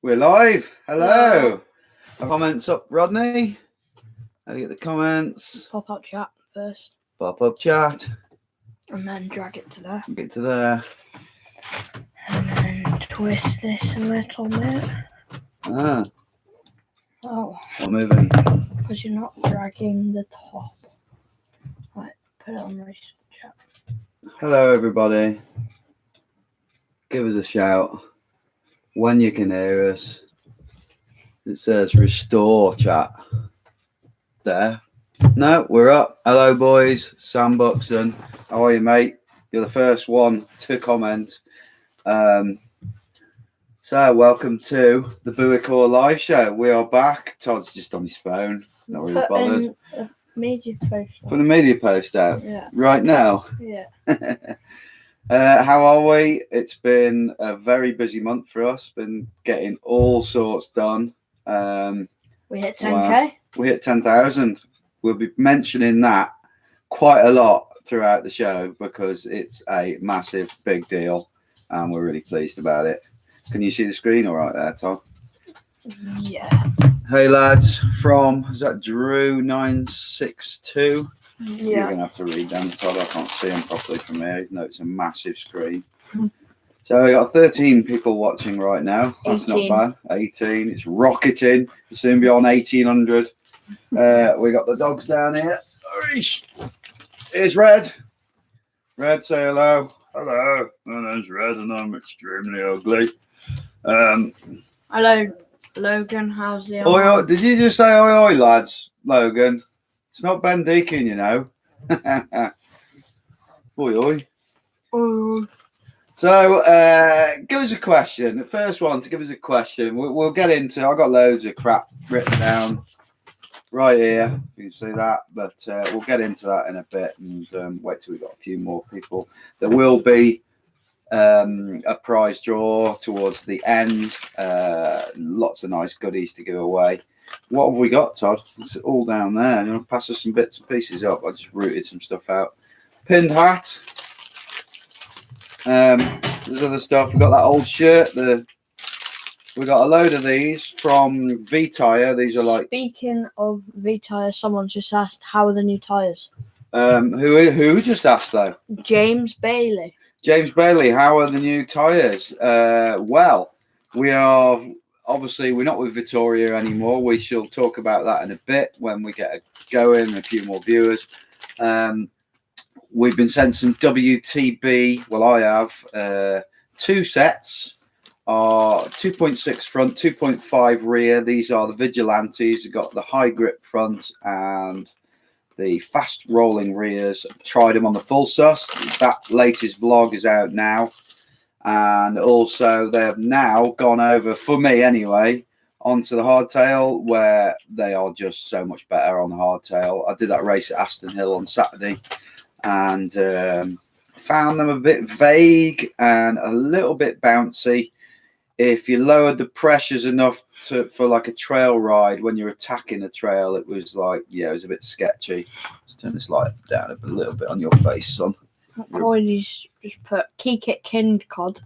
We're live. Hello. Hello. Comments up, Rodney. How do you get the comments? Pop up chat first, Pop up chat. and then drag it to there, Get to there. and then twist this a little bit. Ah, Oh, what movie? because you're not dragging the top. Right, put it on race chat. Hello, everybody. Give us a shout when you can hear us. It says restore chat. There. No, we're up. Hello, boys. Sam Buxton. How are you, mate? You're the first one to comment. So, welcome to the Booicore live show. We are back. Todd's just on his phone. He's not really bothered. A media post. Put a media post out Yeah. right now. Yeah. How are we? It's been a very busy month for us. Been getting all sorts done. We hit 10K. Wow. We hit 10,000. We'll be mentioning that quite a lot throughout the show because it's a massive, big deal, and we're really pleased about it. Can you see the screen all right there, Todd? Yeah. Hey, lads, is that Drew962? You're Yeah. going to have to read them, Todd. I can't see them properly from here, even though it's a massive screen. So we got 13 people watching right now. That's 18. not bad. 18. It's rocketing. We'll soon be on 1,800. We got the dogs down here. Here's Red. Red, say hello. Hello. My name's Red and I'm extremely ugly. Hello, Logan. How's the Oi, oi. Did you just say oi, oi, lads, Logan? It's not Ben Deacon, you know. Oi, oi. Oh. So, give us a question. The first one to give us a question. We'll get into. I've got loads of crap written down right here. You can see that, but we'll get into that in a bit and wait till we got a few more people. There will be a prize draw towards the end. Lots of nice goodies to give away. What have we got, Todd? It's all down there. You want to pass us some bits and pieces up? I just rooted some stuff out. Pinned hat. There's other stuff. We've got that old shirt. We got a load of these from V-Tire. These are like. Speaking of V-Tire, someone just asked, how are the new tyres? Who just asked though? James Bailey. James Bailey, how are the new tyres? Well, we are obviously we're not with Vittoria anymore. We shall talk about that in a bit when we get going and a few more viewers. We've been sent some WTB. Well, I have 2 sets. Are 2.6 front, 2.5 rear. These are the Vigilantes. You've got the high grip front and the fast rolling rears. Tried them on the full sus. That latest vlog is out now. And also they have now gone over, for me anyway, onto the hardtail, where they are just so much better on the hardtail. I did that race at Aston Hill on Saturday and found them a bit vague and a little bit bouncy. If you lowered the pressures enough for like a trail ride, when you're attacking a trail, it was like, yeah, it was a bit sketchy. Let's turn this light down a little bit on your face, son. Corey's just put Keek It Kind Cod.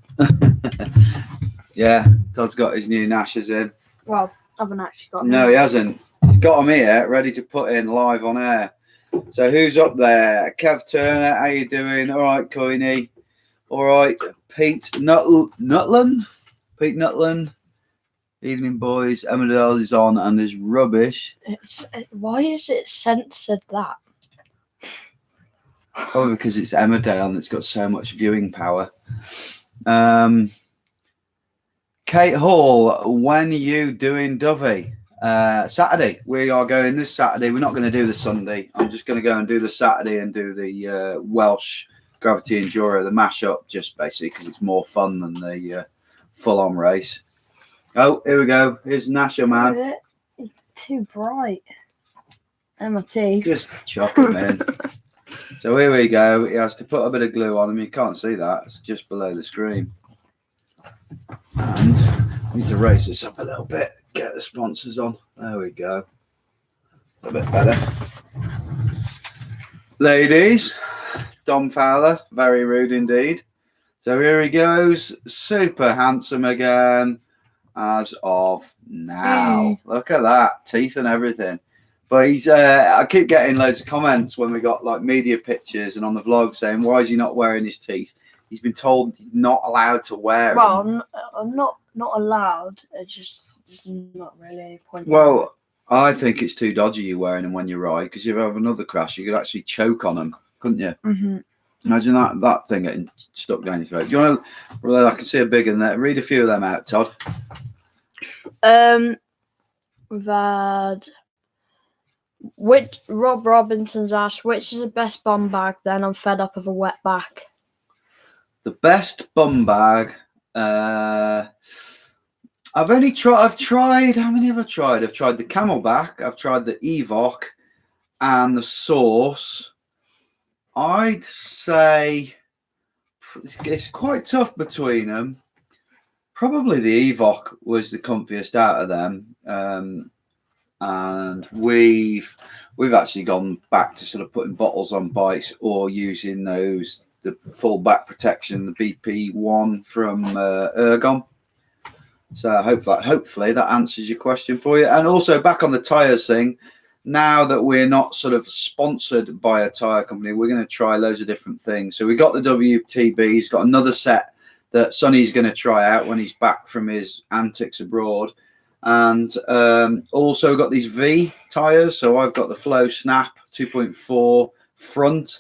Yeah, Todd's got his new Nashers in. Well, I haven't actually got No, he hasn't. He's got them here, ready to put in live on air. So who's up there? Kev Turner, how you doing? All right, Coiny. All right, Pete Nutland. Pete Nutland. Evening, boys. Emmerdale is on, and there's rubbish. Why is it censored that? Probably because it's Emmerdale and it's got so much viewing power. Kate Hall, when are you doing Dovey? Saturday. We are going this Saturday. We're not going to do the Sunday. I'm just going to go and do the Saturday and do the Welsh Gravity Enduro, the mashup, just basically because it's more fun than the full-on race. Oh, here we go. Here's Nasher, man. It's too bright. MIT. Just chuck him in. So here we go. He has to put a bit of glue on him. You can't see that. It's just below the screen. And I need to raise this up a little bit. Get the sponsors on. There we go. A bit better. Ladies, Dom Fowler. Very rude indeed. So here he goes. Super handsome again. as of now. Look at that, teeth and everything. But he's I keep getting loads of comments when we got like media pictures and on the vlog saying, why is he not wearing his teeth? He's been told he's not allowed to wear them. Well, I'm not allowed. It's not really any point. Well, I think it's too dodgy you wearing them when you ride, because if you have another crash, you could actually choke on them, couldn't you? Mm-hmm. Imagine that thing getting stuck down your throat. Do you want to? Well, I can see a big in there. Read a few of them out, Todd. We've had Rob Robinson's asked, which is the best bum bag? Then I'm fed up of a wet back. The best bum bag. I've tried. How many have I tried? I've tried the Camelback. I've tried the Evoc, and the Source. I'd say it's quite tough between them. Probably the Evoc was the comfiest out of them, and we've actually gone back to sort of putting bottles on bikes or using the full back protection, the BP1 from Ergon. So hopefully that answers your question for you. And also back on the tyres thing. Now that we're not sort of sponsored by a tyre company, we're going to try loads of different things. So we got the WTB. He's got another set that Sonny's going to try out when he's back from his antics abroad. And also got these V tyres. So I've got the Flow Snap 2.4 front.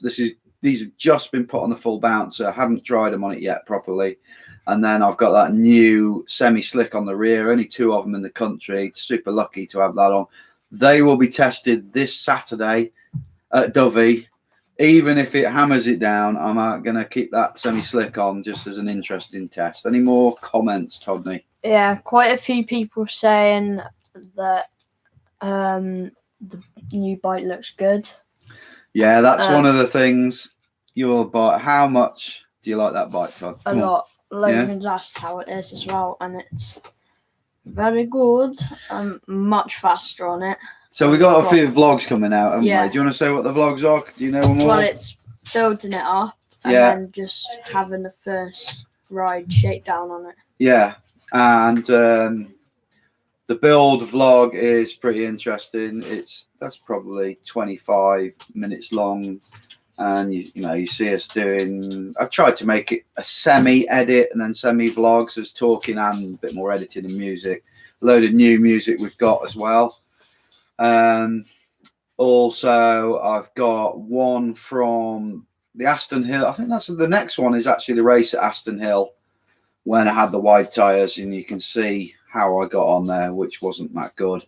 These have just been put on the full bouncer. I haven't tried them on it yet properly. And then I've got that new semi-slick on the rear. Only 2 of them in the country. Super lucky to have that on. They will be tested this Saturday at Dovey. Even if it hammers it down, I'm going to keep that semi-slick on just as an interesting test. Any more comments, Todney? Yeah, quite a few people saying that the new bike looks good. Yeah, that's one of the things you'll buy. How much do you like that bike, Todd? A lot. Logan's asked how it is as well, and it's very good. I'm much faster on it. So we got a few vlogs coming out, haven't we? Yeah. Do you want to say what the vlogs are? Do you know them all? Well, it's building it up and then just having the first ride shakedown on it. Yeah, and the build vlog is pretty interesting. That's probably 25 minutes long, and you see us doing. I've tried to make it a semi-edit and then semi-vlogs, as talking and a bit more editing and music. A load of new music we've got as well. Also, I've got one from the Aston Hill. I think that's the next one is actually the race at Aston Hill when I had the wide tyres, and you can see how I got on there, which wasn't that good.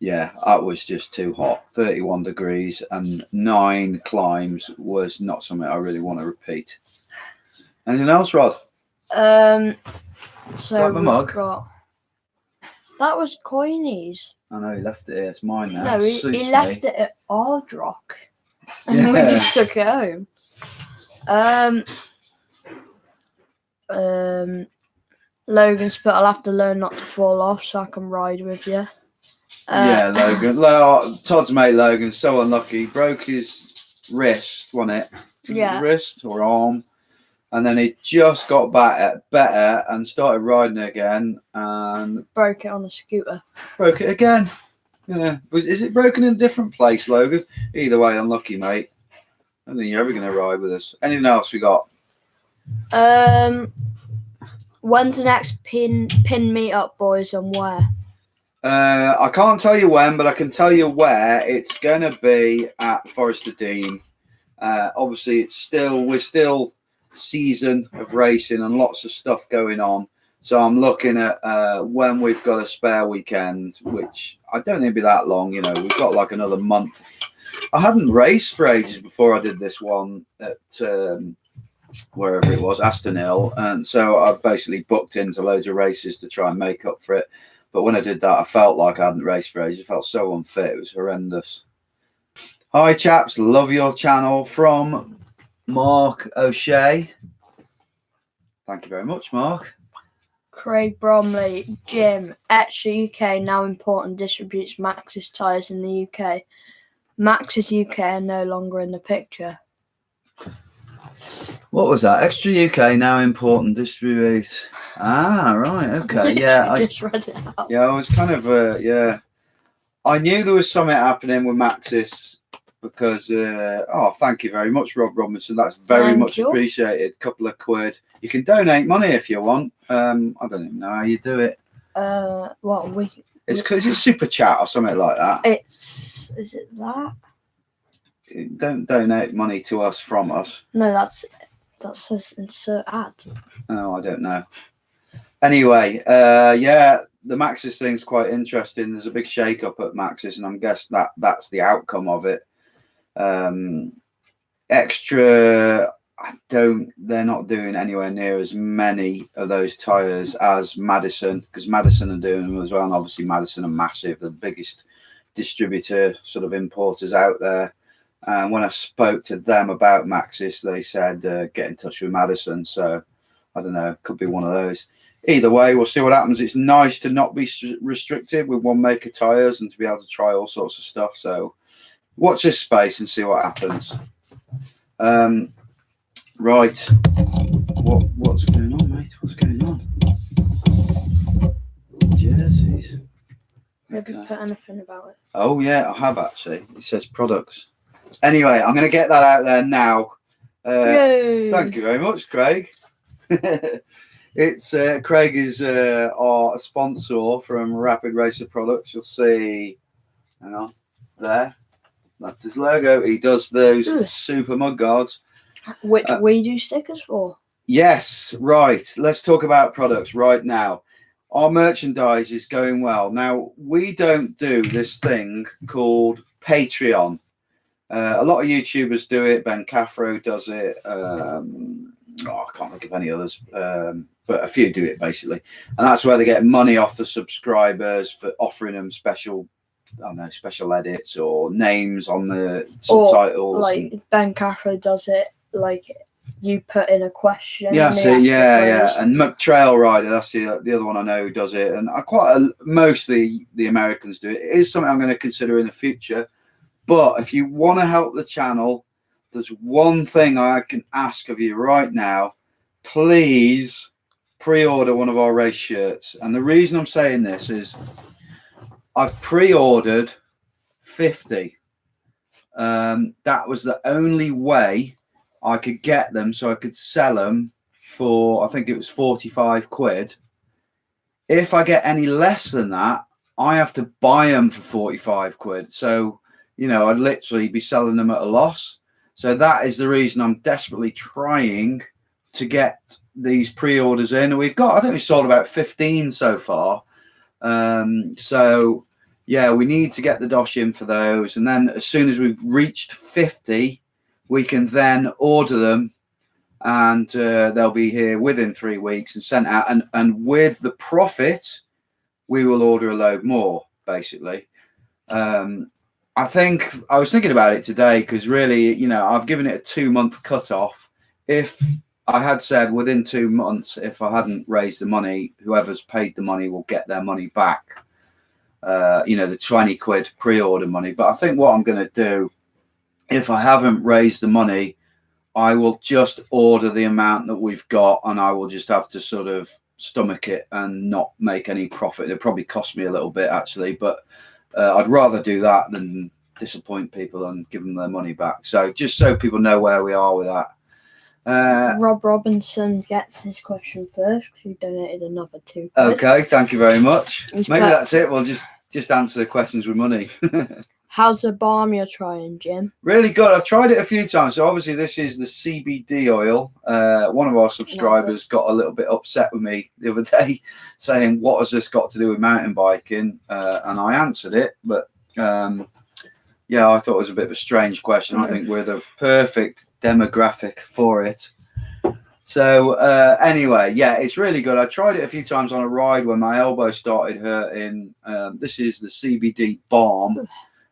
Yeah, that was just too hot. 31 degrees and 9 climbs was not something I really want to repeat. Anything else, Rod? So like my mug. That was Coiney's. I know he left it here. It's mine now. No, he left it at Ardrock, and we just took it home. Logan's put, I'll have to learn not to fall off so I can ride with you. Yeah, Logan. Todd's mate Logan's so unlucky. He broke his wrist, wasn't it? Yeah. Wrist or arm. And then he just got better and started riding again and broke it on a scooter. Broke it again. Yeah. Is it broken in a different place, Logan? Either way, unlucky, mate. I don't think you're ever going to ride with us. Anything else we got? When's the next pin meet up, boys, and where? I can't tell you when, but I can tell you where. It's going to be at Forest of Dean. Obviously, we're still season of racing and lots of stuff going on. So I'm looking at when we've got a spare weekend, which I don't think it'll be that long. We've got like another month. I hadn't raced for ages before I did this one at wherever it was, Aston Hill. And so I basically booked into loads of races to try and make up for it. But when I did that, I felt like I hadn't raced for ages. I felt so unfit. It was horrendous. Hi, chaps. Love your channel from Mark O'Shea. Thank you very much, Mark. Craig Bromley, Jim, Etcher UK now import and distributes Maxxis tyres in the UK. Maxxis UK are no longer in the picture. What was that? Extra UK now important distribute. Ah, right. Okay. Yeah. I just read it out. I was kind of yeah. I knew there was something happening with Maxis because thank you very much, Rob Robinson. That's very much appreciated. Couple of quid. You can donate money if you want. I don't even know how you do it. It's because it's super chat or something like that. Is it that? Don't donate money to us from us. No, that says insert ad. Oh, I don't know. Anyway, yeah, the Maxis thing's quite interesting. There's a big shake-up at Maxis, and I'm guessing that's the outcome of it. Extra, they're not doing anywhere near as many of those tyres as Madison, because Madison are doing them as well, and obviously Madison are massive, the biggest distributor sort of importers out there. And when I spoke to them about Maxis, they said get in touch with Madison. So I don't know, could be one of those. Either way, we'll see what happens. It's nice to not be restricted with one maker tyres and to be able to try all sorts of stuff. So watch this space and see what happens. Right. What's going on, mate? What's going on? Jerseys. Have you put anything about it? Oh, yeah, I have actually. It says products. Anyway, I'm going to get that out there now. Thank you very much, Craig. It's Craig is our sponsor from Rapid Racer Products. You'll see, hang on, there. That's his logo. He does those super mud guards. Which we do stickers for. Yes, right. Let's talk about products right now. Our merchandise is going well. Now, we don't do this thing called Patreon. A lot of YouTubers do it. Ben Caffro does it. I can't think of any others. But a few do it basically. And that's where they get money off the subscribers for offering them special edits or names on the subtitles. Or like Ben Caffro does it, like you put in a question. Yeah, and McTrail Rider, that's the other one I know who does it. And mostly the Americans do it. It is something I'm going to consider in the future. But if you want to help the channel, there's one thing I can ask of you right now. Please pre-order one of our race shirts. And the reason I'm saying this is I've pre-ordered 50. That was the only way I could get them, so I could sell them for, I think it was 45 quid. If I get any less than that, I have to buy them for 45 quid. So, I'd literally be selling them at a loss. So that is the reason I'm desperately trying to get these pre-orders in. I think we sold about 15 so far. So yeah, we need to get the dosh in for those. And then as soon as we've reached 50, we can then order them and they'll be here within 3 weeks and sent out. And with the profit, we will order a load more, basically. I think I was thinking about it today because really, I've given it a 2-month cutoff. If I had said within 2 months, if I hadn't raised the money, whoever's paid the money will get their money back. The 20 quid pre-order money. But I think what I'm going to do, if I haven't raised the money, I will just order the amount that we've got and I will just have to sort of stomach it and not make any profit. It'll probably cost me a little bit actually, but I'd rather do that than disappoint people and give them their money back. So just so people know where we are with that. Rob Robinson gets his question first because he donated another 2 quid. Okay, thank you very much. Maybe that's it. We'll just answer questions with money. How's the balm you're trying, Jim? Really good. I've tried it a few times. So obviously this is the CBD oil. One of our subscribers got a little bit upset with me the other day saying, what has this got to do with mountain biking? And I answered it. But yeah, I thought it was a bit of a strange question. I think we're the perfect demographic for it. So anyway, yeah, it's really good. I tried it a few times on a ride when my elbow started hurting. This is the CBD balm.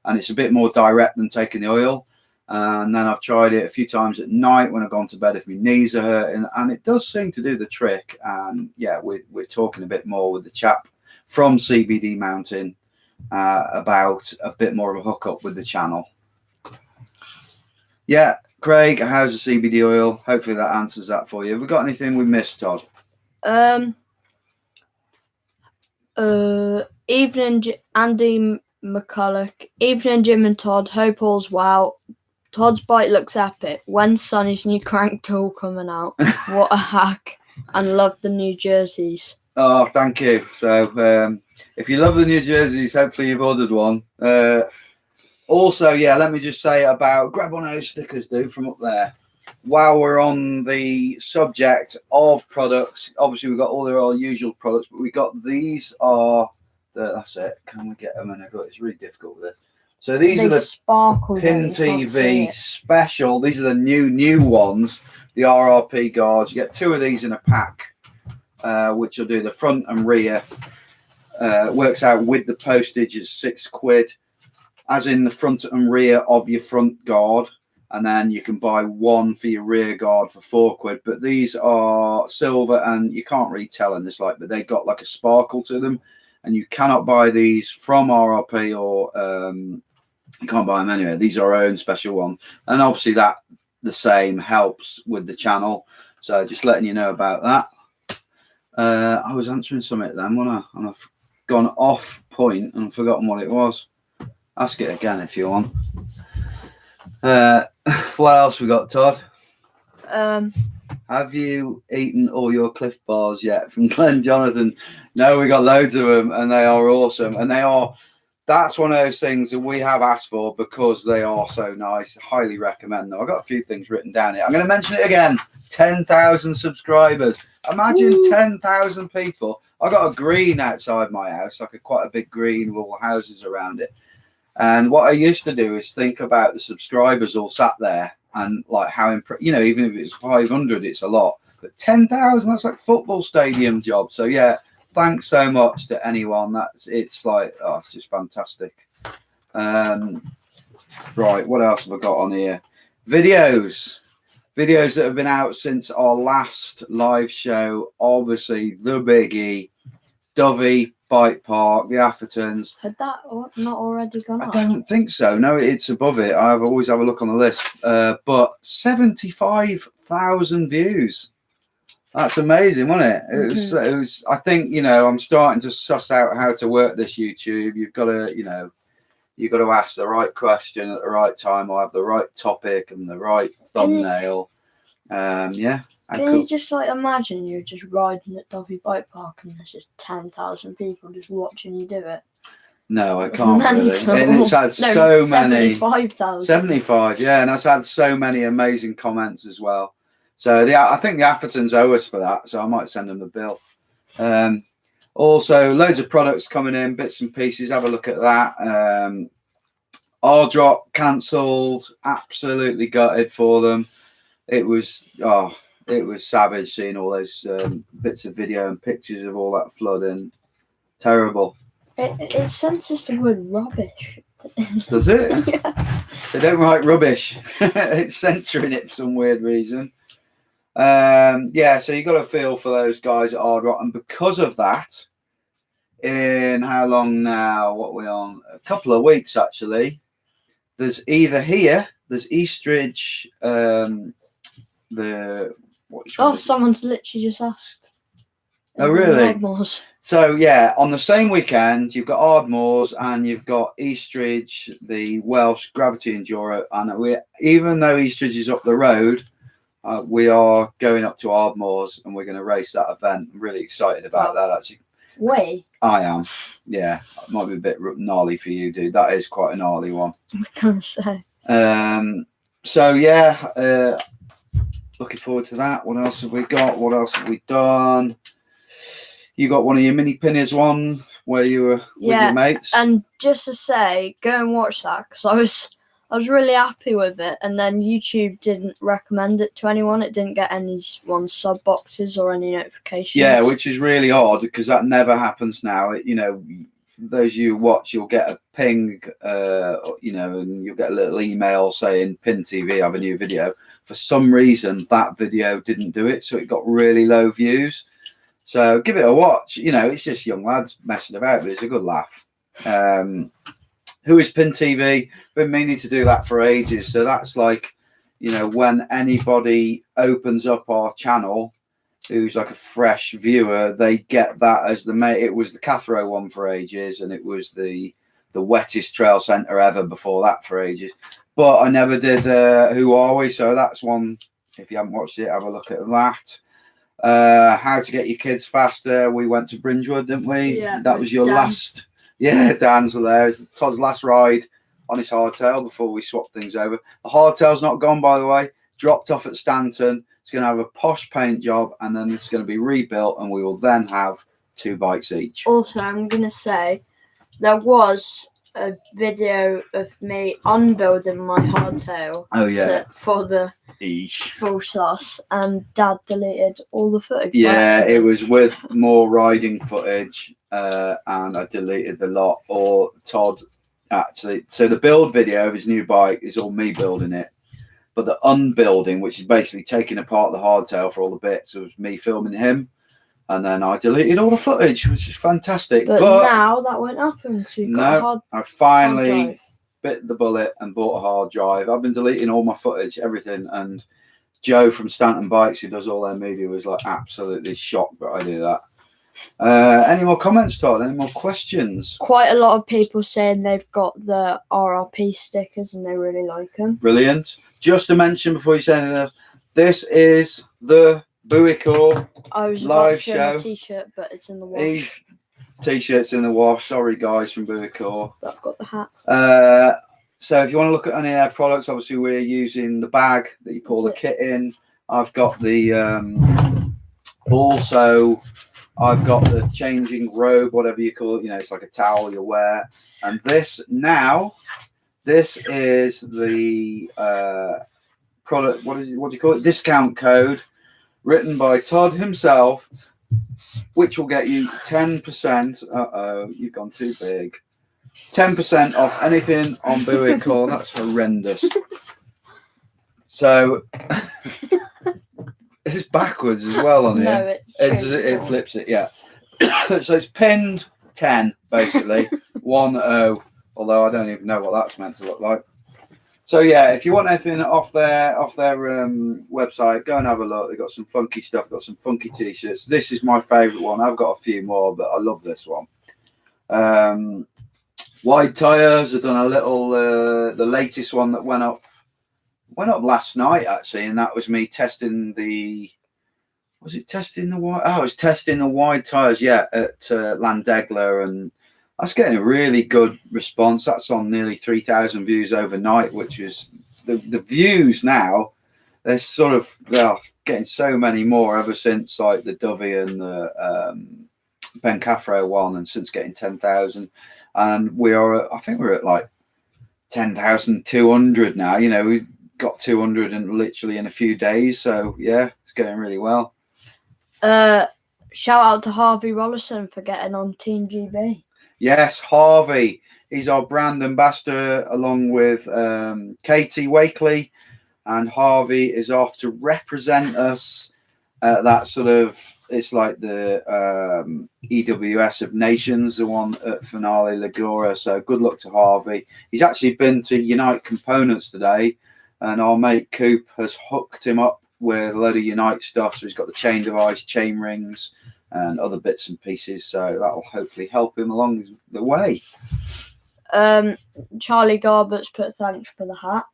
And it's a bit more direct than taking the oil. And then I've tried it a few times at night when I've gone to bed if my knees are hurting. And it does seem to do the trick. And yeah, we're talking a bit more with the chap from CBD Mountain about a bit more of a hookup with the channel. Yeah, Craig, how's the CBD oil? Hopefully that answers that for you. Have we got anything we missed, Todd? Andy McCulloch, Evening Jim and Todd. Hope all's well. Todd's bike looks epic. When's Sonny's new crank tool coming out? What a hack! And love the new jerseys. Oh, thank you. So, if you love the new jerseys, hopefully you've ordered one. Also, yeah, let me just say about grab one of those stickers, dude, from up there. While we're on the subject of products, obviously we've got all our usual products, but we got these are that's it. Can we get them? And it's really difficult with this. So these are the sparkle Pin TV special. These are the new ones. The RRP guards. You get 2 of these in a pack, which will do the front and rear. Works out with the postage is £6, as in the front and rear of your front guard. And then you can buy one for your rear guard for £4. But these are silver, and you can't really tell in this light, but they got like a sparkle to them. And you cannot buy these from RRP or you can't buy them anywhere. These are our own special ones. And obviously that the same helps with the channel. So just letting you know about that. I was answering something then, wasn't I? And I've gone off point and forgotten what it was. Ask it again if you want. What else we got, Todd? Have you eaten all your Cliff Bars yet from Glenn Jonathan? No, we got loads of them, and they are awesome. And that's one of those things that we have asked for because they are so nice. Highly recommend them. I've got a few things written down here. I'm going to mention it again. 10,000 subscribers. Imagine 10,000 people. I got a green outside my house, like quite a big green with all houses around it. And what I used to do is think about the subscribers all sat there and like how, even if it's 500, it's a lot. But 10,000, that's like football stadium job. So yeah, thanks so much to anyone. It's just fantastic. Right, what else have I got on here? Videos that have been out since our last live show. Obviously, the biggie, Dovey Bike Park, the Athertons. Had that not already gone up? I don't think so. No, it's above it. I always have a look on the list. But 75,000 views. That's amazing, wasn't it? It was. I think I'm starting to suss out how to work this YouTube. You've got to ask the right question at the right time, or have the right topic and the right thumbnail. Can you just imagine you're just riding at Dovey Bike Park and there's just 10,000 people just watching you do it? No, I can't really. And it's had so many. 75,000. 75, yeah, and it's had so many amazing comments as well. So I think the Athertons owe us for that, so I might send them the bill. Also, loads of products coming in, bits and pieces. Have a look at that. R-Drop cancelled. Absolutely gutted for them. It was savage seeing all those bits of video and pictures of all that flooding. Terrible. It censors the word rubbish. Does it? Yeah. They don't write rubbish. It's censoring it for some weird reason. So you got to feel for those guys at Hard Rock, and because of that, in how long now? What are we on? A couple of weeks actually. There's Eastridge. Someone's literally just asked. Oh, really? Ardmore's. So yeah, on the same weekend, you've got Ardmore's and you've got Eastridge, the Welsh Gravity Enduro, and even though Eastridge is up the road, we are going up to Ardmore's and we're going to race that event. I'm really excited about that, actually. I am. Yeah, it might be a bit gnarly for you, dude. That is quite a gnarly one. What can I say? Looking forward to that. What else have we got? What else have we done? You got one of your mini pinners one where you were with your mates. And just to say, go and watch that because I was really happy with it. And then YouTube didn't recommend it to anyone. It didn't get any sub boxes or any notifications. Yeah, which is really odd because that never happens now. For those of you who watch, you'll get a ping, and you'll get a little email saying Pin TV have a new video. For some reason, that video didn't do it, so it got really low views. So give it a watch. It's just young lads messing about, but it's a good laugh. Who is Pin TV? Been meaning to do that for ages. So that's like, you know, when anybody opens up our channel who's like a fresh viewer, they get that as the main. It was the Cathro one for ages, and it was the wettest trail centre ever before that for ages. But I never did Who Are We? So that's one. If you haven't watched it, have a look at that. How to Get Your Kids Faster. We went to Bringewood, didn't we? Yeah, that was your Dan. last. Yeah, Dan's there. It's Todd's last ride on his hardtail before we swapped things over. The hardtail's not gone, by the way. Dropped off at Stanton. It's going to have a posh paint job, and then it's going to be rebuilt, and we will then have 2 bikes each. Also, I'm going to say there was a video of me unbuilding my hardtail Oh, yeah. for the Each. full sauce, and Dad deleted all the footage. by Yeah, accident. it was with more riding footage, and I deleted the lot. Or Todd actually. So the build video of his new bike is all me building it. But the unbuilding, which is basically taking apart the hardtail for all the bits, it was me filming him, and then I deleted all the footage, which is fantastic. But now that won't happen. So you've got a hard I finally drive. bit the bullet and bought a hard drive. I've been deleting all my footage, everything, and Joe from Stanton Bikes, who does all their media, was like absolutely shocked that I do that. Any more comments, Todd? Any more questions? Quite a lot of people saying they've got the RRP stickers and they really like them. Brilliant. Just to mention before you say anything else, this is the Booicore I was about live to show show. my t-shirt, but it's in the wash. These t-shirts in the wash. Sorry, guys from Booicore. But I've got the hat. So if you want to look at any of their products, obviously we're using the bag that you pull the kit in. I've got the also I've got the changing robe, whatever you call it. You know, it's like a towel you wear. And this is the product. What do you call it? Discount code written by Todd himself, which will get you 10%. You've gone too big. 10% off anything on Booicore. That's horrendous. So it's backwards as well on here. No, It flips it, yeah. So it's pinned 10, basically. 10. Although I don't even know what that's meant to look like. So yeah, if you want anything off their website, go and have a look. They've got some funky stuff, got some funky t-shirts. This is my favourite one. I've got a few more, but I love this one. Wide tyres. I've done a little the latest one that went up last night actually, and that was me testing the. Was it testing the wide? Oh, it was testing the wide tyres. Yeah, at Landegler, and that's getting a really good response. That's on nearly 3,000 views overnight, which is the views now. They're getting so many more ever since like the Dovey and the Ben Caffro one, and since getting 10,000, and I think we're at like 10,200 now. You know, we've got 200 and literally in a few days. So yeah, it's going really well. Shout out to Harvey Rollerson for getting on Team GB. Yes, Harvey. He's our brand ambassador along with Katie Wakely, and Harvey is off to represent us at that sort of. It's like the EWS of Nations, the one at Finale Ligura. So good luck to Harvey. He's actually been to Unite Components today, and our mate Coop has hooked him up with a load of Unite stuff. So he's got the chain device, chain rings, and other bits and pieces. So that will hopefully help him along the way. Charlie Garbutt's put thanks for the hat.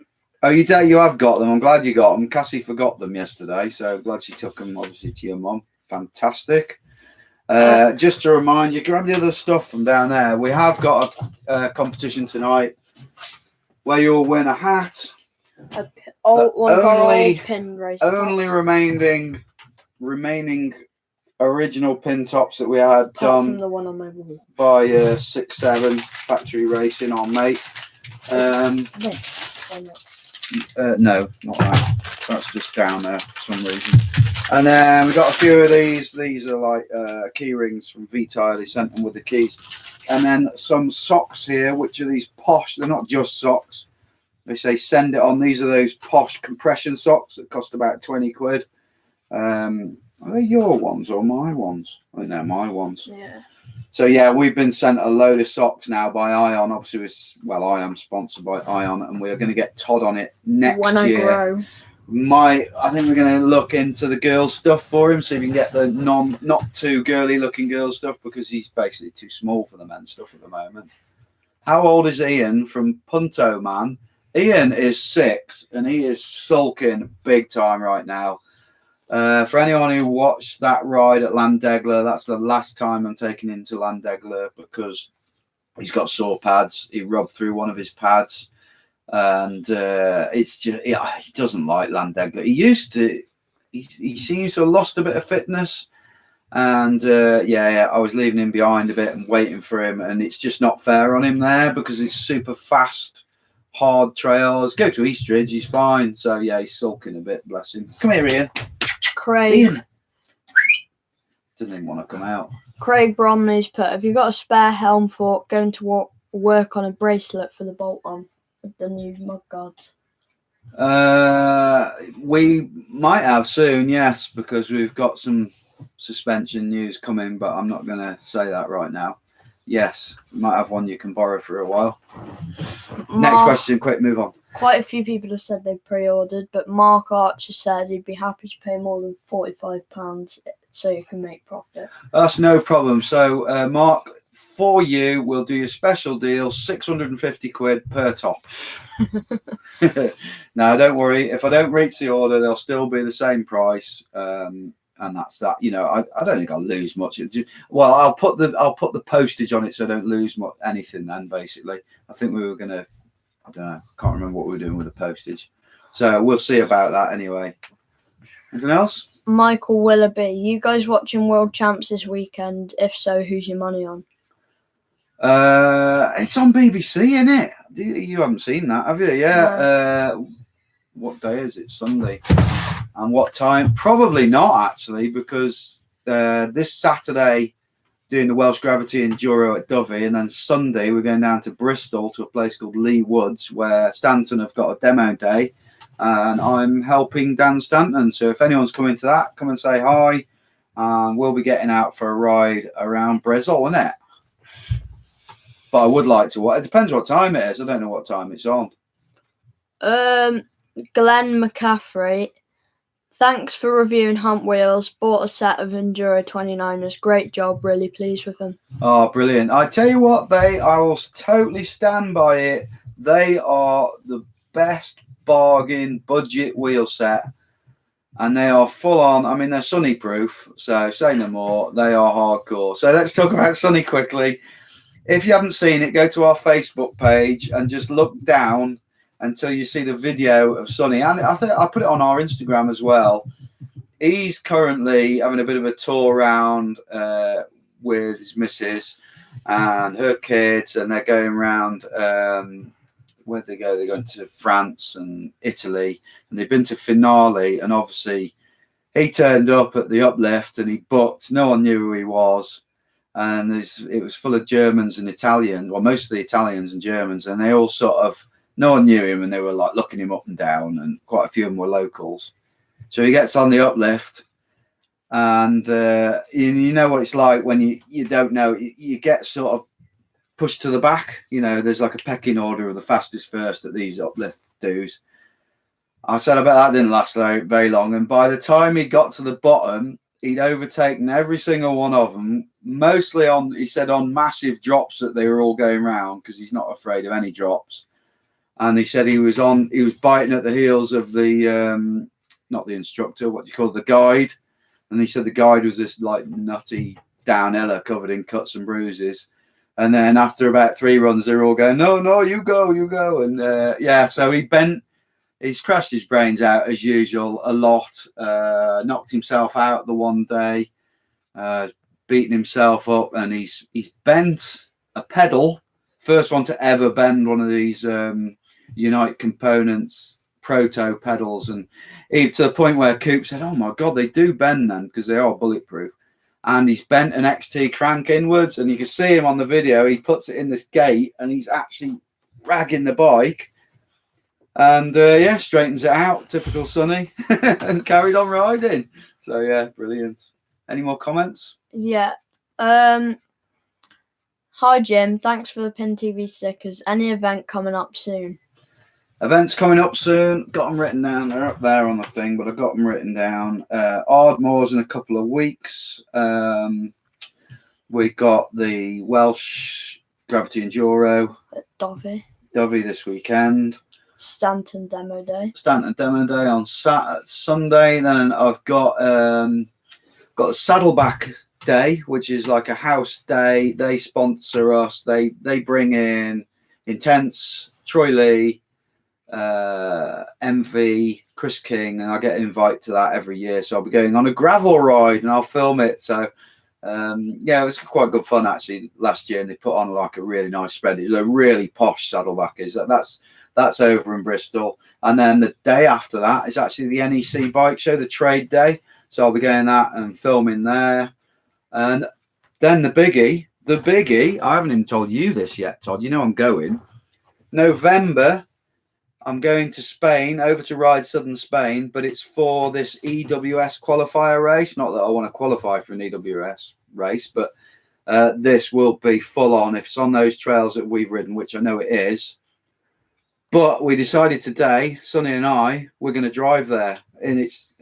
Oh, you have got them. I'm glad you got them. Cassie forgot them yesterday, so glad she took them, obviously, to your mum. Fantastic. Just to remind you, grab the other stuff from down there. We have got a competition tonight where you'll win a hat. One of our old pin race Only remaining original pin tops that we had apart done from the one on my wall. by 6-7 Factory Racing, our mate. No, not that. That's just down there for some reason. And then we got a few of these. These are like key rings from V-Tire. They sent them with the keys. And then some socks here, which are these posh. They're not just socks. They say send it on. These are those posh compression socks that cost about 20 quid. Are they your ones or my ones? I think they're my ones. Yeah. So yeah, we've been sent a load of socks now by Ion. Obviously, I am sponsored by Ion, and we're going to get Todd on it next when I year. grow. I think we're going to look into the girl stuff for him, so we can get the not too girly looking girl stuff, because he's basically too small for the men's stuff at the moment. How old is Ian from Punto Man? Ian is 6, and he is sulking big time right now. For anyone who watched that ride at Landegler, that's the last time I'm taking him to Landegler, because he's got sore pads. He rubbed through one of his pads, and it's just he doesn't like Landegler. He used to. He seems to have lost a bit of fitness, and I was leaving him behind a bit and waiting for him, and it's just not fair on him there, because it's super fast, hard trails. Go to Eastridge, he's fine. So yeah, he's sulking a bit. Bless him. Come here, Ian. Craig. Ian doesn't even want to come out. Craig Bromley's put, have you got a spare helm for going to work on a bracelet for the bolt on with the new mud guards? We might have soon, yes, because we've got some suspension news coming, but I'm not going to say that right now. Yes, we might have one you can borrow for a while. Next question, quick, move on. Quite a few people have said they pre-ordered, but Mark Archer said he'd be happy to pay more than £45 so you can make profit. That's no problem. So, Mark, for you, we'll do your special deal, 650 quid per top. Now, don't worry. If I don't reach the order, they'll still be the same price. And that's that. You know, I don't think I'll lose much. Well, I'll put the postage on it so I don't lose anything then, basically. I think we were going to, I don't know, I can't remember what we were doing with the postage. So we'll see about that anyway. Anything else? Michael Willoughby, you guys watching World Champs this weekend? If so, who's your money on? It's on BBC, isn't it? You haven't seen that, have you? Yeah. No. What day is it? Sunday. And what time? Probably not, actually, because this Saturday doing the Welsh Gravity Enduro at Dovey, and then Sunday we're going down to Bristol to a place called Lee Woods, where Stanton have got a demo day, and I'm helping Dan Stanton. So if anyone's coming to that, come and say hi, and we'll be getting out for a ride around Bristol, isn't it? But I would like to. It depends what time it is. I don't know what time it's on. Glenn McCaffrey, thanks for reviewing Hunt Wheels. Bought a set of Enduro 29ers. Great job. Really pleased with them. Oh, brilliant. I tell you what, I will totally stand by it. They are the best bargain budget wheel set. And they are full on. I mean, they're sunny proof. So say no more. They are hardcore. So let's talk about sunny quickly. If you haven't seen it, go to our Facebook page and just look down until you see the video of Sonny. And I think I put it on our Instagram as well. He's currently having a bit of a tour around with his missus and her kids, and they're going around. Where'd they go? They're going to France and Italy, and they've been to Finale. And obviously, he turned up at the uplift and he booked. No one knew who he was. And it was full of Germans and Italians, well, mostly Italians and Germans, and they all sort of, no one knew him, and they were like looking him up and down, and quite a few of them were locals. So he gets on the uplift, and you know what it's like when you don't know, you get sort of pushed to the back. You know, there's like a pecking order of the fastest first at these uplift do's. I said, I bet that didn't last very long, and by the time he got to the bottom, he'd overtaken every single one of them, mostly he said on massive drops that they were all going round, because he's not afraid of any drops. And he said he was biting at the heels of the, not the instructor, what do you call it, the guide. And he said the guide was this like nutty downhiller covered in cuts and bruises. And then after about 3 runs, they were all going, no, you go. And so he's crashed his brains out as usual a lot, knocked himself out the one day, beaten himself up, and he's bent a pedal, first one to ever bend one of these Unite Components proto pedals, and even to the point where Coop said, oh my God, they do bend then, because they are bulletproof. And he's bent an XT crank inwards, and you can see him on the video, he puts it in this gate, and he's actually ragging the bike. And straightens it out, typical Sonny, and carried on riding. So yeah, brilliant. Any more comments? Yeah. Hi Jim, thanks for the Pin TV stickers. Any event coming up soon? Events coming up soon. Got them written down. They're up there on the thing, but I've got them written down. Ardmore's in a couple of weeks. We got the Welsh Gravity Enduro At Dovey. this weekend. Stanton Demo Day. On Sunday. Then I've got the Saddleback Day, which is like a house day. They sponsor us. They bring in Intense, Troy Lee, MV, Chris King, and I get an invite to that every year. So I'll be going on a gravel ride and I'll film it. So yeah, it was quite good fun actually last year, and they put on like a really nice spread. It was a really posh Saddleback. That's over in Bristol, and then the day after that is actually the NEC bike show, the trade day. So I'll be going that and filming there, and then the biggie. I haven't even told you this yet, Todd. You know I'm going November. I'm going to Spain, over to ride southern Spain, but it's for this EWS qualifier race. Not that I want to qualify for an EWS race, but this will be full on if it's on those trails that we've ridden, which I know it is. But we decided today, Sonny and I, we're going to drive there, and it's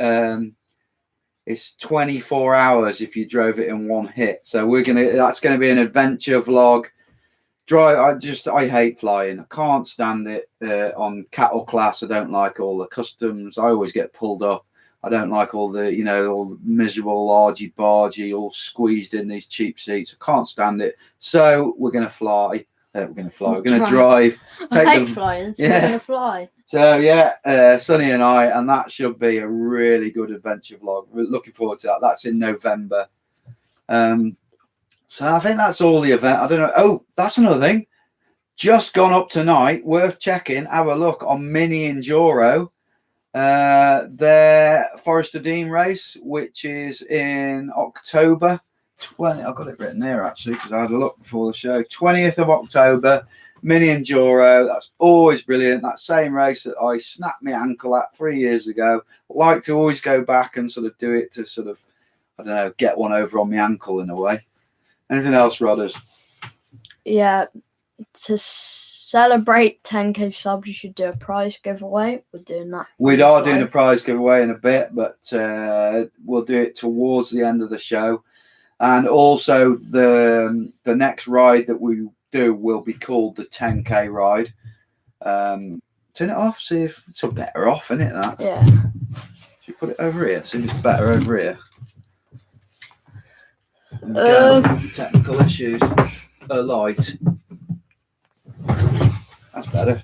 24 hours if you drove it in one hit. So that's going to be an adventure vlog. I hate flying. I can't stand it on cattle class. I don't like all the customs. I always get pulled up. I don't like all the miserable argy-bargy, all squeezed in these cheap seats. I can't stand it. So we're going to fly. We're going to drive. I hate flying, so we're going to fly. So yeah, Sonny and I, and that should be a really good adventure vlog. We're looking forward to that. That's in November. So I think that's all the event. I don't know. Oh, that's another thing. Just gone up tonight. Worth checking. Have a look on Mini Enduro. Their Forest of Dean race, which is in October 20. I've got it written there actually because I had a look before the show. 20th of October. Mini Enduro. That's always brilliant. That same race that I snapped my ankle at 3 years ago. Like to always go back and sort of do it to sort of, I don't know, get one over on my ankle in a way. Anything else, Rodders? Yeah, to celebrate 10k subs, you should do a prize giveaway. We're doing that. We are doing a prize giveaway in a bit, but we'll do it towards the end of the show. And also the next ride that we do will be called the 10k ride. Turn it off, see if it's better off, isn't it? That. Yeah. Should we put it over here? See if it's better over here. Technical issues. A light. That's better.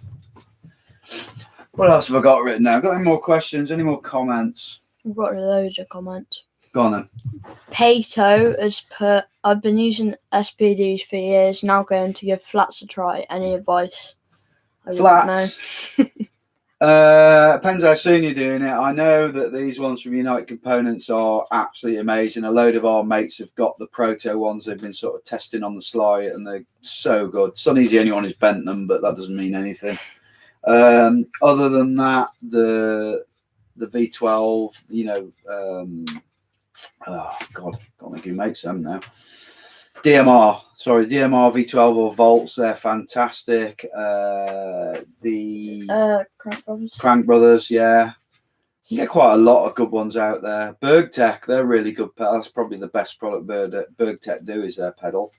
What else have I got written now? Got any more questions? Any more comments? We've got loads of comments. Go on then. Pato has put, I've been using SPDs for years, now going to give flats a try. Any advice? Flats. Depends how soon you're doing it. I know that these ones from Unite Components are absolutely amazing. A load of our mates have got the proto ones. They've been sort of testing on the sly, and they're so good. Sonny's the only one who's bent them, but that doesn't mean anything. Other than that, the V12, oh God, can't think who makes them now. DMR V12 or Volts, they're fantastic. The Crank Brothers, yeah. You get quite a lot of good ones out there. Bergtech, they're really good. That's probably the best product Bergtech do is their pedal.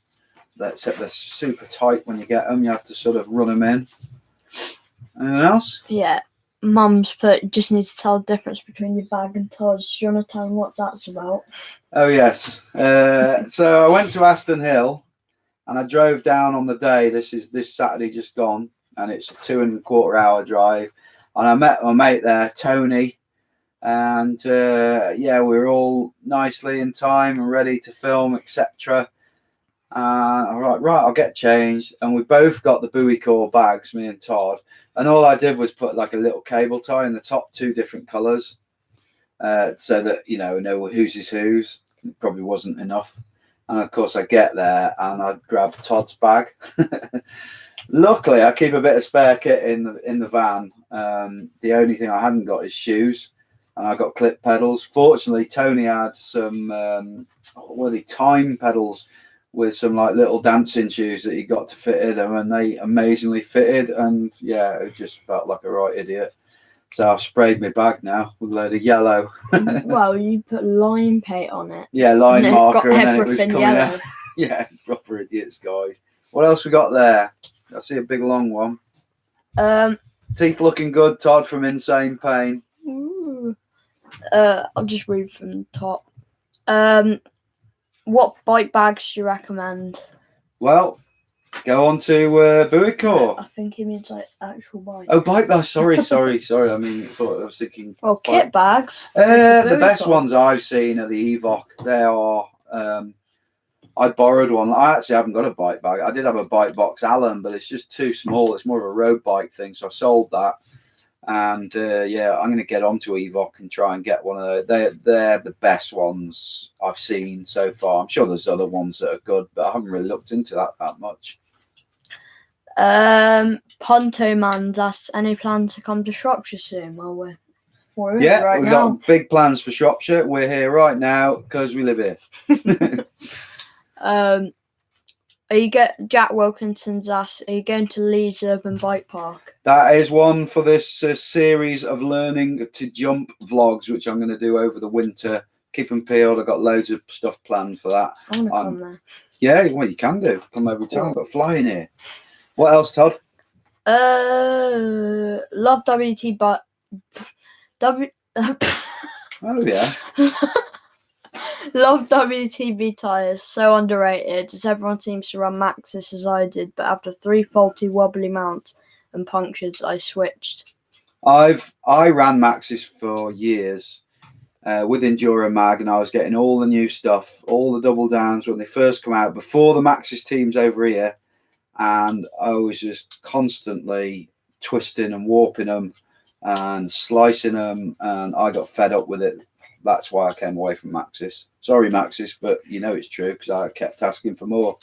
Except they're super tight when you get them. You have to sort of run them in. Anything else? Yeah. Mum's put, just need to tell the difference between your bag and Todd's. Do you want to tell them what that's about? Oh, yes. So I went to Aston Hill and I drove down on the day. This Saturday just gone, and it's a 2.25 hour drive. And I met my mate there, Tony. And yeah, we were all nicely in time and ready to film, etc. All right, I'll get changed. And we both got the Booicore bags, me and Todd. And all I did was put like a little cable tie in the top, 2 different colours, so that know whose is whose. It probably wasn't enough. And of course, I get there and I grab Todd's bag. Luckily, I keep a bit of spare kit in the van. The only thing I hadn't got is shoes, and I got clip pedals. Fortunately, Tony had some time pedals, with some like little dancing shoes that he got to fit in them, and they amazingly fitted. And yeah, it just felt like a right idiot. So I've sprayed my bag now with a load of yellow. Well, you put lime paint on it. Yeah, line and marker, it got and then it was everything coming yellow. out. Yeah, proper idiot's guide. What else we got there? I see a big long one. Teeth looking good, Todd from Insane Pain. Ooh. I'll just read from the top. What bike bags do you recommend? Well, go on to Booicore. I think he means like actual bike. Oh, bike bags. Sorry. I mean, I was thinking. Well, kit bags. The best ones I've seen are the Evoc. They are. I borrowed one. I actually haven't got a bike bag. I did have a bike box Allen, but it's just too small. It's more of a road bike thing, so I sold that. And yeah, I'm going to get onto Evoc and try and get one of those. They're the best ones I've seen so far. I'm sure there's other ones that are good, but I haven't really looked into that much. Ponto Man's asked, any plans to come to Shropshire soon? Well, we're Yeah, here right we've now. got big plans for Shropshire. We're here right now because we live here. Jack Wilkinson's asked, are you going to Leeds Urban Bike Park? That is one for this series of learning to jump vlogs, which I'm going to do over the winter. Keep them peeled. I've got loads of stuff planned for that. I want to come there. Yeah, well, you can do. Come every time. But flying here. What else, Todd? Love WT, but Oh yeah. Love WTB tyres, so underrated, as everyone seems to run Maxxis as I did, but after 3 faulty wobbly mounts and punctures, I switched. I ran Maxxis for years with Enduro Mag, and I was getting all the new stuff, all the double downs when they first come out, before the Maxxis teams over here, and I was just constantly twisting and warping them and slicing them, and I got fed up with it. That's why I came away from Maxxis. Sorry, Maxxis, but you know it's true because I kept asking for more.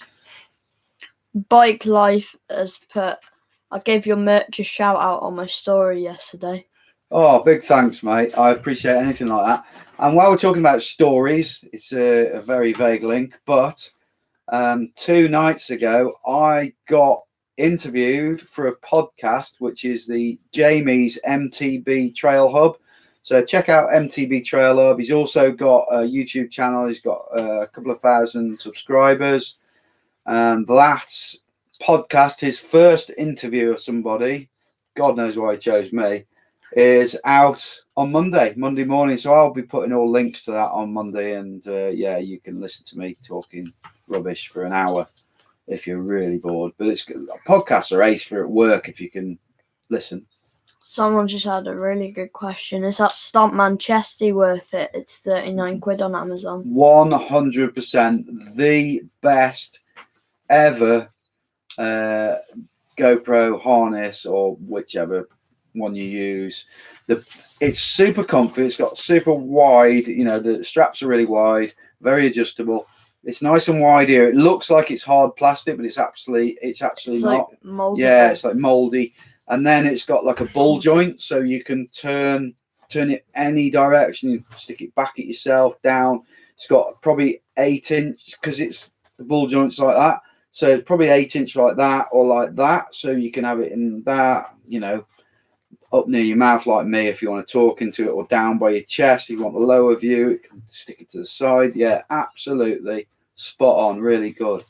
Bike Life has put, I gave your merch a shout out on my story yesterday. Oh, big thanks, mate. I appreciate anything like that. And while we're talking about stories, it's a very vague link, but 2 nights ago, I got interviewed for a podcast, which is the Jamie's MTB Trail Hub. So check out MTB Trail Hub. He's also got a YouTube channel. He's got a couple of thousand subscribers. And that podcast, his first interview of somebody, God knows why he chose me, is out on Monday morning. So I'll be putting all links to that on Monday. And yeah, you can listen to me talking rubbish for an hour if you're really bored. But podcasts are ace for at work if you can listen. Someone just had a really good question. Is that Stuntman Chesty worth it? It's 39 quid on Amazon. 100% the best ever GoPro harness, or whichever one you use. It's super comfy. It's got super wide, the straps are really wide, very adjustable. It's nice and wide here. It looks like it's hard plastic, but it's actually not. Like moldy. Yeah, it's like moldy. And then it's got like a ball joint, so you can turn it any direction. You stick it back at yourself, down. It's got probably 8-inch, because it's the ball joints like that. So it's probably 8-inch like that or like that. So you can have it in that, up near your mouth like me if you want to talk into it, or down by your chest. If you want the lower view, you can stick it to the side. Yeah, absolutely spot on. Really good.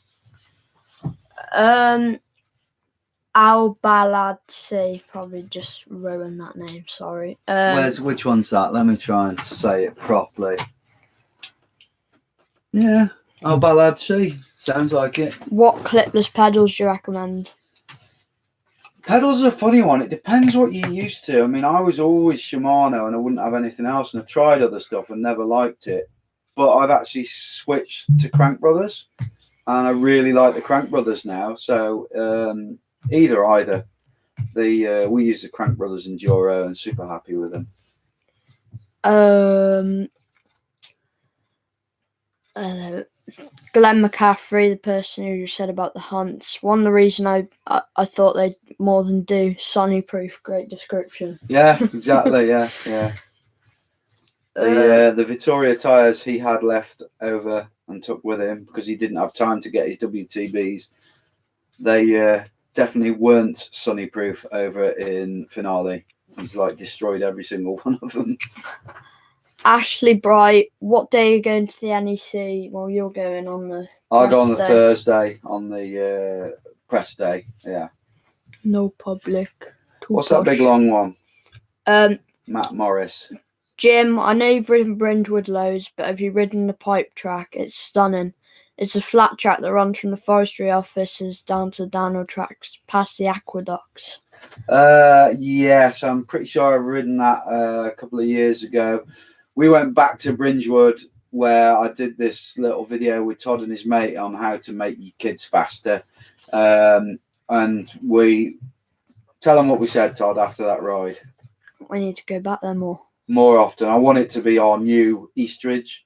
Al Baladsi, probably just ruined that name, sorry. Which one's that? Let me try and say it properly. Yeah, Al Baladsi. Sounds like it. What clipless pedals do you recommend? Pedals are a funny one. It depends what you're used to. I mean, I was always Shimano and I wouldn't have anything else, and I tried other stuff and never liked it. But I've actually switched to Crank Brothers, and I really like the Crank Brothers now. So either. We use the Crank Brothers Enduro and super happy with them. Glenn McCaffrey, the person who said about the hunts, one of the reason I thought they'd more than do. Sunny proof, great description. Yeah, exactly. yeah. The Vittoria tyres he had left over and took with him because he didn't have time to get his WTBs. They definitely weren't sunny proof over in Finale. He's like destroyed every single one of them. Ashley Bright, what day are you going to the NEC? Well, you're going on the I go on the press day. Thursday on the press day. Yeah. No public. What's that big long one? Matt Morris. Jim, I know you've ridden Bridgewood loads, but have you ridden the pipe track? It's stunning. It's a flat track that runs from the forestry offices down to the downhill tracks past the aqueducts. Yes, I'm pretty sure I've ridden that a couple of years ago. We went back to Bridgewood where I did this little video with Todd and his mate on how to make your kids faster. And we tell them what we said, Todd, after that ride. We need to go back there more often. I want it to be our new Eastridge.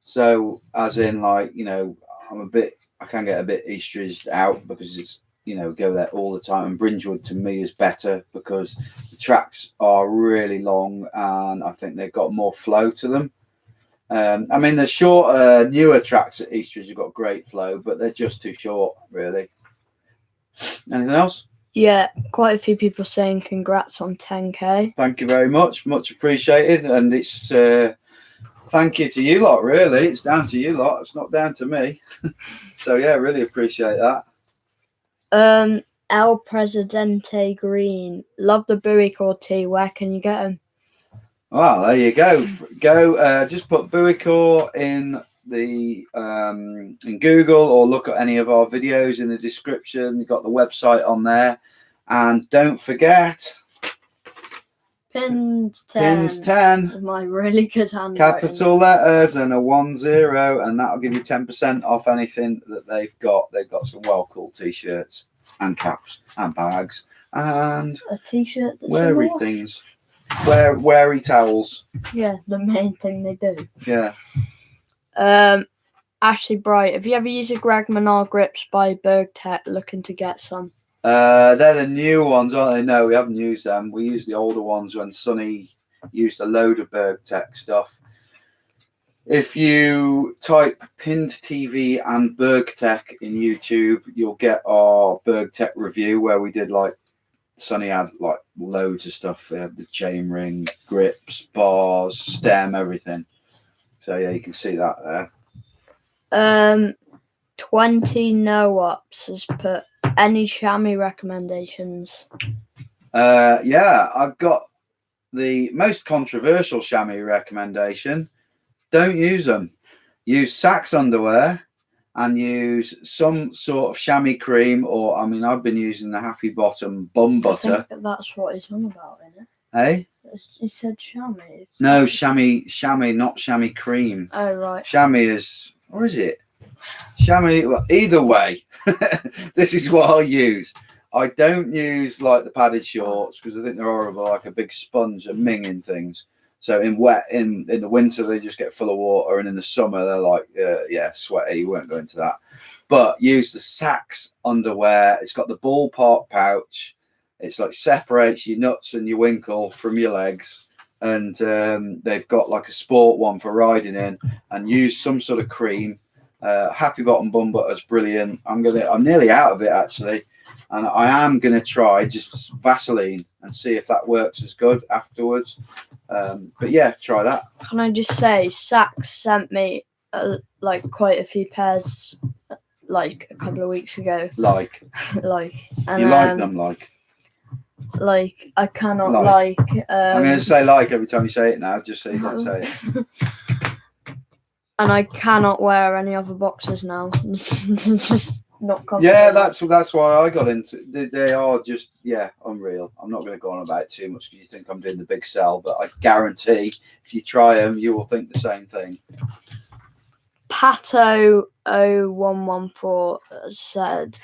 So as in, like, you know, I can get a bit Eastridged out because it's, you know, go there all the time. And Bridgewood to me is better because the tracks are really long and I think they've got more flow to them. I mean, the shorter, newer tracks at Eastridge have got great flow, but they're just too short, really. Anything else? Yeah, quite a few people saying congrats on 10K. Thank you very much. Much appreciated. And it's thank you to you lot, really. It's down to you lot. It's not down to me. So, yeah, really appreciate that. El Presidente Green. Love the Booicore tee. Where can you get them? Well, there you go. Just put Booicore in the in Google or look at any of our videos in the description. You've got the website on there. And don't forget, Pins 10 with my really good handwriting. Capital letters and a 10, and that'll give you 10% off anything that they've got. They've got some well cool t-shirts and caps and bags and a t-shirt that's weary things. Weary towels. Yeah, the main thing they do. Yeah. Ashley Bright, have you ever used a Greg Menard grips by Bergtech? Looking to get some? They're the new ones, aren't they? No, we haven't used them. We used the older ones when Sonny used a load of Bergtech stuff. If you type Pinned TV and Bergtech in YouTube, you'll get our Bergtech review where we did, like, Sonny had like loads of stuff. They had the chain ring, grips, bars, stem, everything. So yeah, you can see that there. 20 no-ups has put any chamois recommendations. Yeah, I've got the most controversial chamois recommendation. Don't use them. Use Sax underwear and use some sort of chamois cream, or I mean, I've been using the Happy Bottom bum butter. I think that's what he's on about, isn't it? Hey? He said chamois. No, chamois, not chamois cream. Oh, right. Chamois is, or is it? Chamois, well, either way, this is what I use. I don't use like the padded shorts because I think they're horrible, like a big sponge and minging things. So in the winter they just get full of water, and in the summer they're like sweaty. You won't go into that. But use the Sax underwear. It's got the ballpark pouch. It's like separates your nuts and your winkle from your legs, and they've got like a sport one for riding in. And use some sort of cream. Happy Bottom bum butter is brilliant. I'm nearly out of it actually, and I am gonna try just Vaseline and see if that works as good afterwards. But yeah, try that. Can I just say, Sax sent me like quite a few pairs like a couple of weeks ago. And, you like them, like I cannot like. I'm going to say like every time you say it now, just so you don't say it. And I cannot wear any other boxes now. Just not comfortable. Yeah, that's why I got into. They are just unreal. I'm not going to go on about it too much because you think I'm doing the big sell, but I guarantee if you try them, you will think the same thing. Pato 0114 said,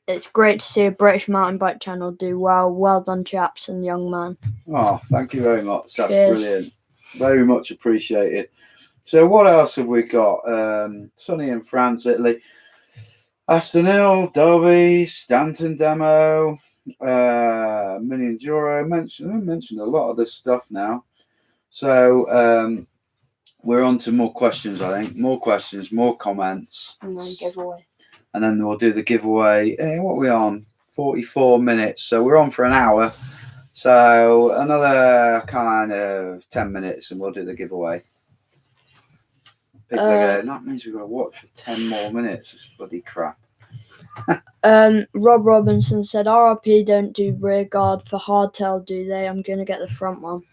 "It's great to see a British mountain bike channel do well. Well done, chaps and young man." Oh, thank you very much. That's Cheers. Brilliant. Very much appreciated. So what else have we got? Sonny in France, Italy. Aston Hill, Derby, Stanton demo, Mini Enduro. I mentioned a lot of this stuff now. So we're on to more questions. I think more questions, more comments, And then giveaway. and then we'll do the giveaway. What are we on? 44 minutes. So we're on for an hour. So another kind of 10 minutes, and we'll do the giveaway. People are going, that means we've got to watch for 10 more minutes. It's bloody crap. Rob Robinson said, RRP don't do rear guard for hardtail, do they? I'm going to get the front one.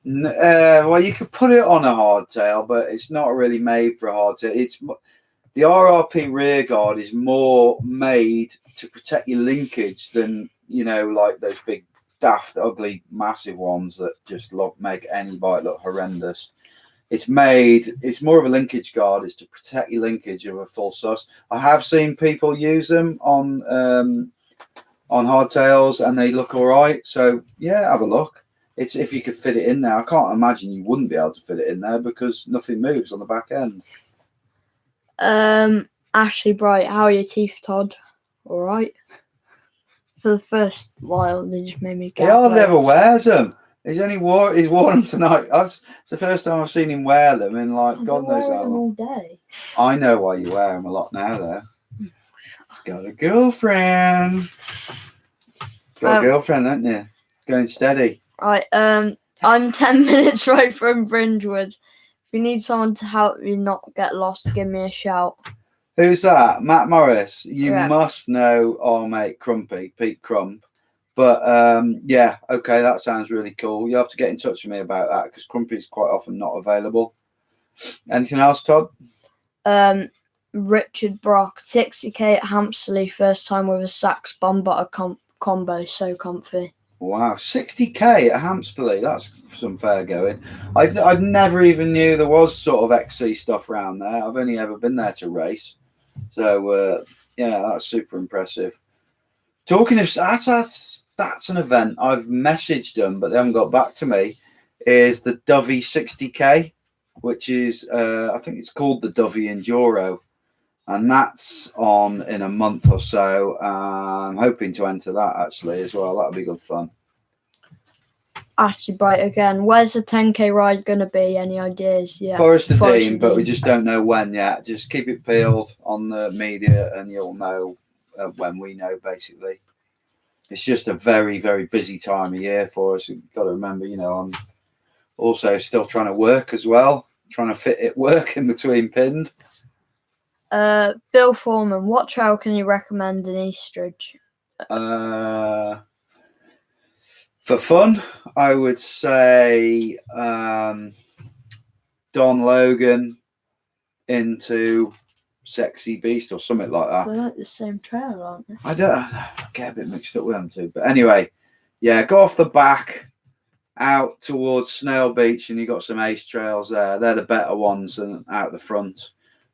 Well, you could put it on a hardtail, but it's not really made for a hardtail. It's the RRP rear guard is more made to protect your linkage than, you know, like those big, daft, ugly, massive ones that just make any bike look horrendous. It's more of a linkage guard. It's to protect your linkage of a full sus. I have seen people use them on hardtails, and they look all right. So yeah, have a look. It's if you could fit it in there. I can't imagine you wouldn't be able to fit it in there because nothing moves on the back end. Ashley Bright, how are your teeth, Todd? All right. For the first while, they just made me get. He hardly ever wears them. He's worn them tonight. It's the first time I've seen him wear them in like God knows how long. All day. I know why you wear them a lot now, though. It's got a girlfriend. Got a girlfriend, haven't you? Going steady. Right. I'm 10 minutes right from Bridgewood. If you need someone to help you not get lost, give me a shout. Who's that? Matt Morris. You Yeah. must know our mate Crumpy, Pete Crump. But yeah, okay, that sounds really cool. You have to get in touch with me about that because Crumpy's quite often not available. Anything else, Todd? Richard Brock, 60k at Hampsley, first time with a Saks bum butter combo, so comfy. Wow, 60k at Hampsley. That's some fair going. I never even knew there was sort of XC stuff around there. I've only ever been there to race. So yeah, that's super impressive. Talking of that's an event. I've messaged them, but they haven't got back to me. Is the Dovey 60k, which is I think it's called the Dovey Enduro, and that's on in a month or so. I'm hoping to enter that actually as well. That'll be good fun. Actually, Bright again. Where's the 10k ride going to be? Any ideas? Yeah, Forest of Dean, but we just don't know when yet. Just keep it peeled on the media, and you'll know when we know. Basically, it's just a very, very busy time of year for us. You've got to remember, you know, I'm also still trying to work as well, trying to fit it work in between pinned. Bill Foreman, what trail can you recommend in Eastridge? For fun, I would say Don Logan into Sexy Beast or something like that. They're like the same trail, aren't they? I get a bit mixed up with them too. But anyway, yeah, go off the back out towards Snail Beach, and you got some ace trails there. They're the better ones than out the front.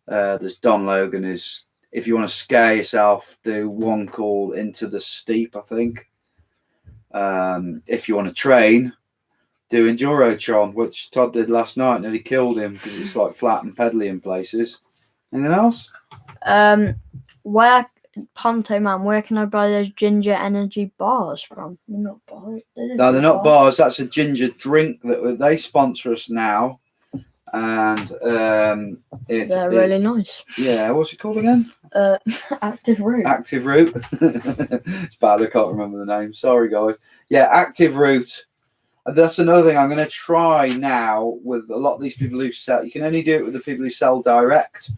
There's Don Logan is, if you want to scare yourself, do one call into the steep, I think. If you want to train, do Endurotron, which Todd did last night, and he killed him because it's like flat and pedally in places. Anything else? Where Ponto Man, where can I buy those ginger energy bars from? They're not bars. No, they're not bars. That's a ginger drink that they sponsor us now, and they're really nice. Yeah, what's it called again? Active Root. Active Root. It's bad. I can't remember the name. Sorry, guys. Yeah, Active Root. That's another thing I'm going to try now with a lot of these people who sell. You can only do it with the people who sell direct.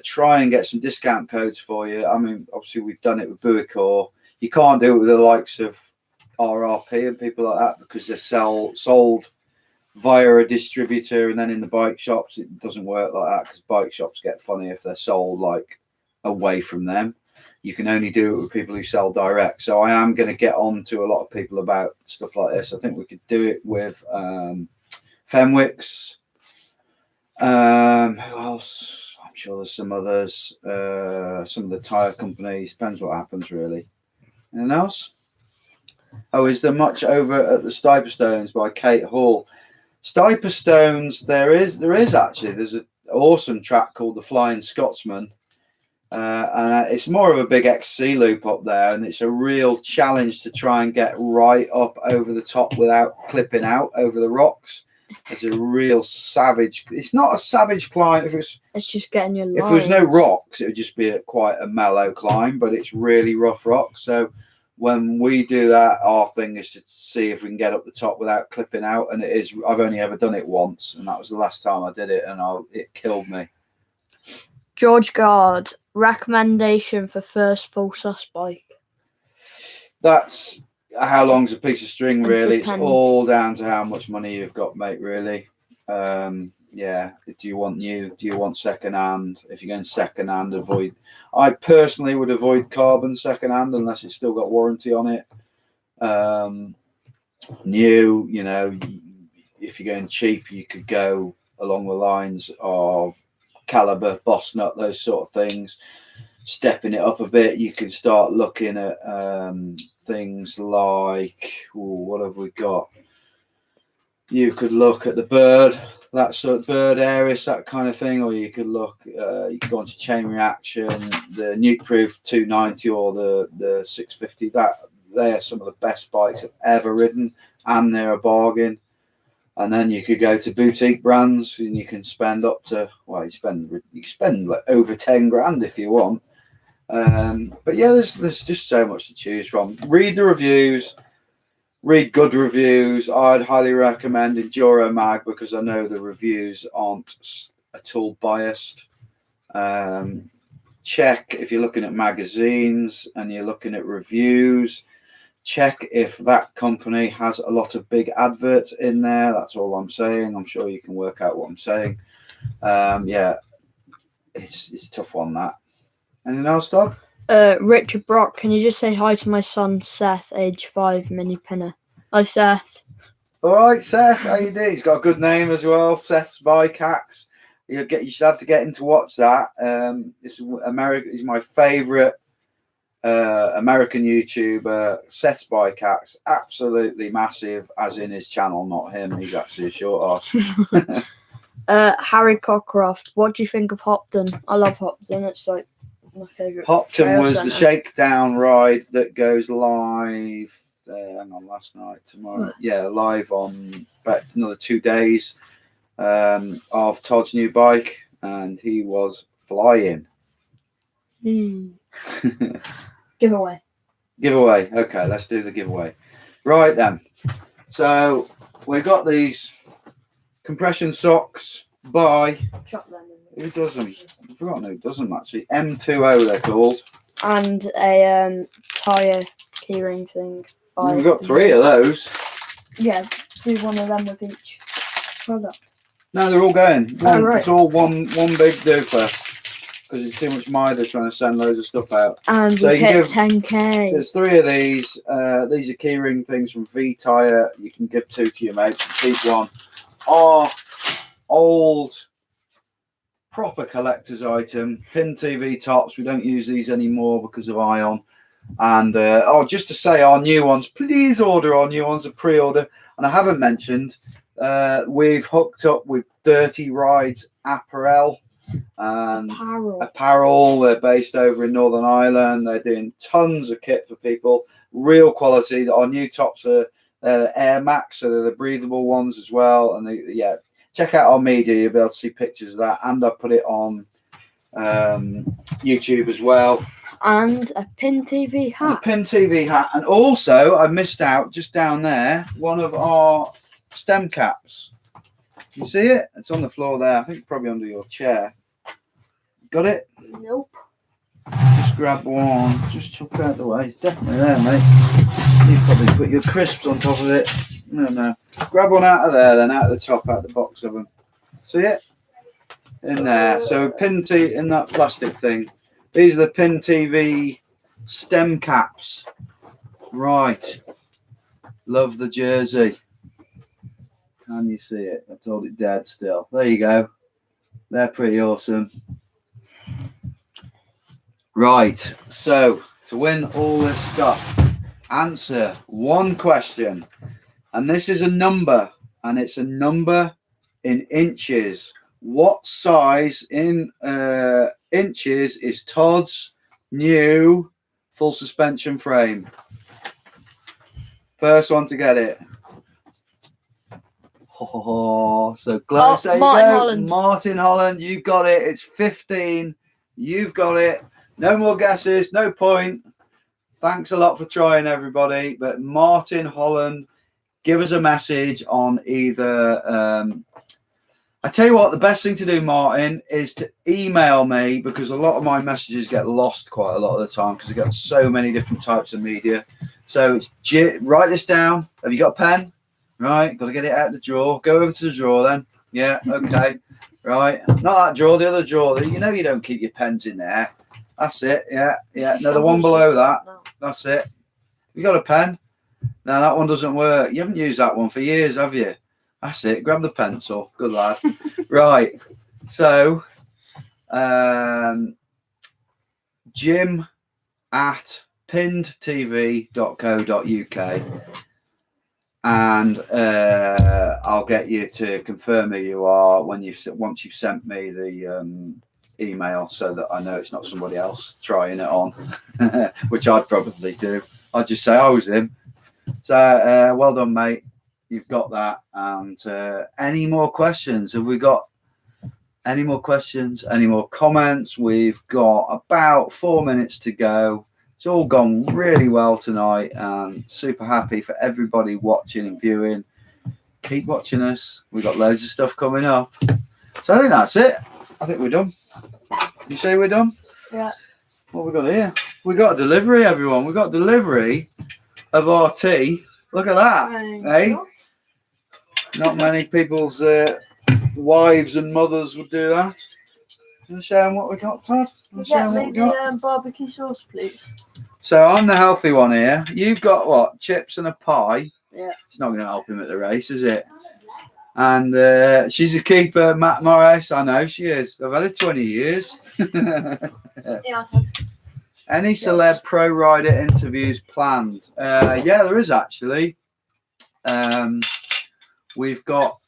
Try and get some discount codes for you. I mean, obviously we've done it with Booicore. You can't do it with the likes of RRP and people like that because they're sold via a distributor, and then in the bike shops it doesn't work like that because bike shops get funny if they're sold like away from them. You can only do it with people who sell direct. So I am going to get on to a lot of people about stuff like this. I think we could do it with Fenwicks. Who else? I'm sure there's some others. Some of the tyre companies. Depends what happens, really. Anything else? Oh, is there much over at the Stiper Stones by Kate Hall? Stiper Stones, there is actually. There's an awesome track called the Flying Scotsman. And it's more of a big XC loop up there, and it's a real challenge to try and get right up over the top without clipping out over the rocks. It's a real savage. It's not a savage climb. It's just getting your if there was no lines. rocks, it would just be quite a mellow climb. But it's really rough rock. So when we do that, our thing is to see if we can get up the top without clipping out. And it is. I've only ever done it once, and that was the last time I did it, and it killed me. George Guard, recommendation for first full sus bike. That's how long's a piece of string, really. It's Depends. all down to how much money you've got, mate, really. Yeah. Do you want new? Do you want second hand? If you're going second hand, avoid. I personally would avoid carbon second hand unless it's still got warranty on it. New, if you're going cheap, you could go along the lines of Caliber, Boss Nut, those sort of things. Stepping it up a bit, you can start looking at things like, what have we got? You could look at the Bird, that sort of Bird Aris, that kind of thing, or you could look, you could go onto Chain Reaction, the Nuke Proof 290 or the 650. They're some of the best bikes I've ever ridden, and they're a bargain. And then you could go to boutique brands, and you can spend up to, you spend like over 10 grand if you want. But yeah, there's just so much to choose from. Read the reviews, read good reviews. I'd highly recommend Enduro Mag because I know the reviews aren't at all biased. Check if you're looking at magazines and you're looking at reviews. Check if that company has a lot of big adverts in there. That's all I'm saying. I'm sure you can work out what I'm saying. Yeah, it's a tough one, that. Anything else, Doc? Richard Brock, can you just say hi to my son Seth, age 5, mini pinner? Hi, Seth. All right, Seth. How you doing? He's got a good name as well. Seth's Bike Hacks. You should have to get him to watch that. This is America. He's my favourite American YouTuber. Seth's Bike Hacks. Absolutely massive, as in his channel, not him. He's actually a short arse. Harry Cockcroft, what do you think of Hopton? I love Hopton. It's like my favourite. Hopton was the shakedown ride that goes live. Hang on, last night, tomorrow. Yeah, live on about another 2 days of Todd's new bike, and he was flying. Giveaway. Okay, let's do the giveaway. Right then. So we got these compression socks by who doesn't? I've forgotten who doesn't actually. M2O they're called. And a tyre keyring thing. We've got 3 of those. Yeah, do one of them with each product. No, they're all going. Right. It's all one big doofer. Because it's too much Mitre trying to send loads of stuff out. And so we hit 10k. There's 3 of these. These are keyring things from V-Tyre. You can give 2 to your mates. Keep 1. Our old proper collector's item. Pin TV tops. We don't use these anymore because of Ion. And just to say our new ones. Please order our new ones. A pre-order. And I haven't mentioned we've hooked up with Dirty Rides Apparel. And apparel. They're based over in Northern Ireland. They're doing tons of kit for people, real quality. Our new tops are Air Max, so they're the breathable ones as well. And check out our media, you'll be able to see pictures of that, and I put it on YouTube as well. And a Pin TV hat. And also I missed out just down there one of our stem caps. You see it? It's on the floor there. I think probably under your chair. Got it? Nope. Just grab one. Just chuck it out the way. It's definitely there, mate. You probably put your crisps on top of it. No. Grab one out of there, then out of the top, out the box of them. See it? In there. So Pin TV in that plastic thing. These are the Pin TV stem caps. Right. Love the jersey. Can you see it? I've told it dead still. There you go. They're pretty awesome. Right. So to win all this stuff, answer one question. And this is a number. And it's a number in inches. What size in inches is Todd's new full suspension frame? First one to get it. Oh, so close. There you Martin go. Holland. Martin Holland, you got it. It's 15. You've got it. No more guesses. No point. Thanks a lot for trying, everybody. But Martin Holland, give us a message on either. I tell you what, the best thing to do, Martin, is to email me, because a lot of my messages get lost quite a lot of the time because I've got so many different types of media. So it's write this down. Have you got a pen? Right, got to get it out of the drawer. Go over to the drawer then. Yeah, okay. Right, not that drawer, the other drawer. You know you don't keep your pens in there. That's it. Yeah, yeah. No, the one below that. That's it. You got a pen? No, that one doesn't work. You haven't used that one for years, have you? That's it. Grab the pencil. Good lad. Right. So, Jim at pinnedtv.co.uk, and I'll get you to confirm who you are once you've sent me the email, so that I know it's not somebody else trying it on, which I'd probably do. I'd just say I was him. So well done, mate. You've got that. And any more questions? Have we got any more questions? Any more comments? We've got about 4 minutes to go. It's all gone really well tonight, and super happy for everybody watching and viewing. Keep watching us. We've got loads of stuff coming up. So I think that's it. I think we're done. You say we're done? Yeah. What we got here? We got a delivery, everyone. We got delivery of our tea. Look at that. Hey? Not many people's wives and mothers would do that. Can you show them what we got, Todd? Get me the barbecue sauce, please. So I'm the healthy one here. You've got what? Chips and a pie. Yeah. It's not going to help him at the race, is it? And she's a keeper, Matt Morris. I know she is. I've had her 20 years. Yeah, Any celeb pro rider interviews planned? Yeah, there is actually. We've got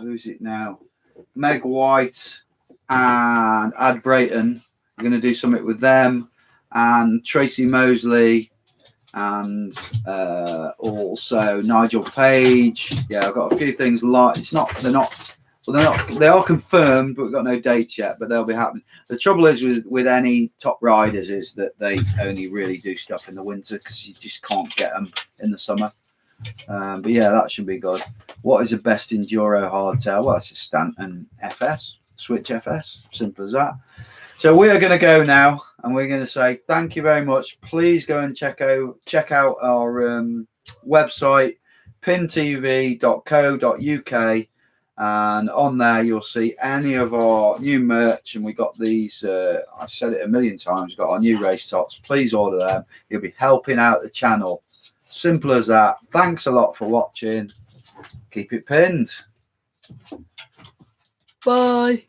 who's it now? Meg White and Ad Brayton. We're going to do something with them, and Tracy Mosley, and also Nigel Page. Yeah, I've got a few things like they are confirmed, but we've got no dates yet, but they'll be happening. The trouble is with any top riders is that they only really do stuff in the winter because you just can't get them in the summer. But yeah, that should be good. What is the best enduro hardtail? Well, it's a Stanton FS, Switch FS, simple as that. So we are going to go now, and we're going to say thank you very much. Please go and check out our website, pinnedtv.co.uk, and on there you'll see any of our new merch. And we got these. I've said it a million times. Got our new race tops. Please order them. You'll be helping out the channel. Simple as that. Thanks a lot for watching. Keep it pinned. Bye.